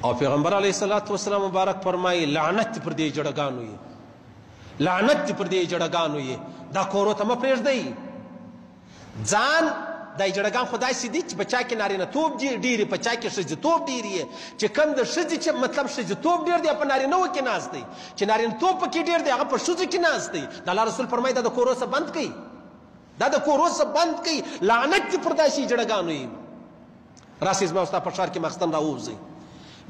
او پیغمبر علیه الصلاۃ والسلام مبارک فرمایي لعنت پر دې جړګانو یې، لعنت پر دې جړګانو یې، دا کورو ته مه پرېږدئ. ځان دا جړګان خدای سي دي چې په چا کې نارینه توب ډېرې، په چا کې ښځې ډېر یې، چې کم د ښځې چې مطلب ښځې توب ډېر دی په نارینهو کې ناست دی، چې نارینه توب پکې ډېر دی هغه په ښځو کې ناست دی. د الله رسول فرمایي دا د کورو څخه بند کړئ، دا د کورو څخه بند کړئ. لعنت دې پر داسې جړګانو یې. راسئ زما ستا په ښار کې ماخستن راووځئ،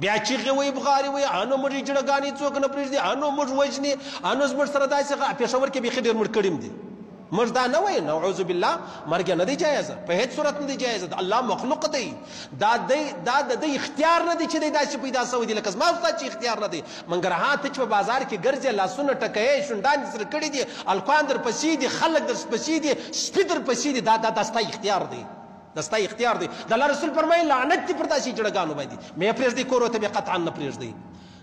بیا چیغې وایي بغارې وایي انو موږ جړګانې څوک نه پرېږدي، انو موږ وژني، انو زموږ سره داسې پېښور کې بیخي ډېر مړ کړي دي. موږ دا نه وایو، نعوذ بالله، مرګ نه دی جایزه، په هیڅ صورت نه دی جایزه. د الله مخلوق دی، دا د دی اختیار نه دی چې دی داسې پیدا شوی دی لکه زما ستا چې اختیار نه دی. منګرهار ته چې په بازار کې ګرځې لاسونه ټکوې شونډان دې سره کړي دي، الکوان در پسې دي، خلک در پسې دي، سپي در پسې دي، دا ستا اختیار دی، دا ستا اختیار دی. د الله رسول فرمایي لعنت دې پر داسې جړګانو باندې. مې پرېږدئ کورو ته بیا قطعا نه پرېږدئ.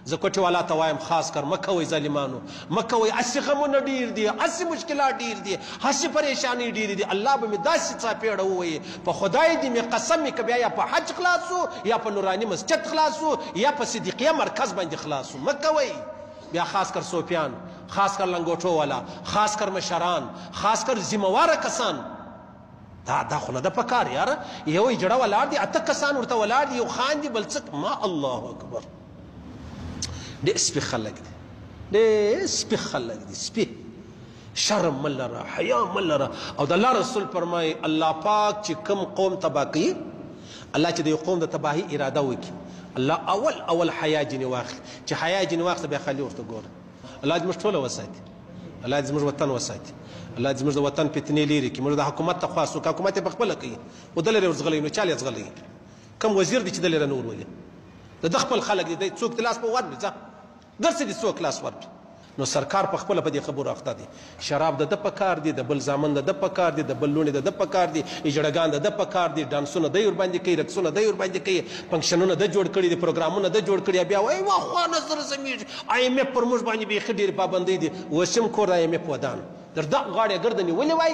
زه کوټې والا ته وایم خاص کر مه کوئ ظالمانو، مه کوئ. هسې غمونه ډېر دي، هسې مشکلات ډېر دي، هسې پریشانۍ ډېرې دي. الله به مې داسې څاپېړه ووایي په خدای دې مې قسم مې که بیا یا په حج خلاص وو، یا په نوراني مسجد خلاص وو، یا په صدیقیه مرکز باندې خلاص وو. مه کوئ. بیا خاص کر صوفیان، خاص کر لنګوټو والا، خاص کر مشران، خاص کر ذمهواره کسان، دا خو نه ده پکار یاره. یو یې جړه ولاړ دي، اته کسان ورته ولاړ دي، یو خاندي بل څه. ما الله اکبر، ډېر سپي خلک دي، ډېر سپي خلک دي، سپي. شرم مه لره، حیا مه لره. او د الله رسول فرمایي الله پاک چې کوم قوم تباه کوي، الله چې د یو قوم د تباهي اراده وکړي، الله اول حیا ځینې واخلي. چې حیا ځینې واخله بیا خالي ورته ګوره. الله دې موږ ټوله وساتي، الله دې زموږ وطن وساتي، الله دې زموږ د وطن فتنې لرې کړي. موږ د حکومت ته خواست وکړو، حکومت یې پخپله کوي، و ده لرې ورځغلی نو چا یې ځغلی؟ کوم وزیر دی چې ده لرې نه ورولي؟ د ده خپل خلک دي، څوک دې لاس په ورکړي، ځه ګرځې دې څوک لاس ورکړي. نو سرکار په خپله په دې خبرو اخته دی. شراب د ده په کار دي، د بل زامن د ده په کار دي، د بل لوڼې د ده په کار دي، اجړګان د ده په کار دي، ډانسونه دی ورباندې کوي، رقصونه دی ورباندې کوي، فنکشنونه ده جوړ کړي دي، پروګرامونه ده جوړ کړي. بیا وایي وا خوا نظر زمیږي، IMF پر موږ باندې بیخي ډېرې پابندۍ دي. اوس هم کور د IMF ودان در دغه غاړې ګرده نیولې وای.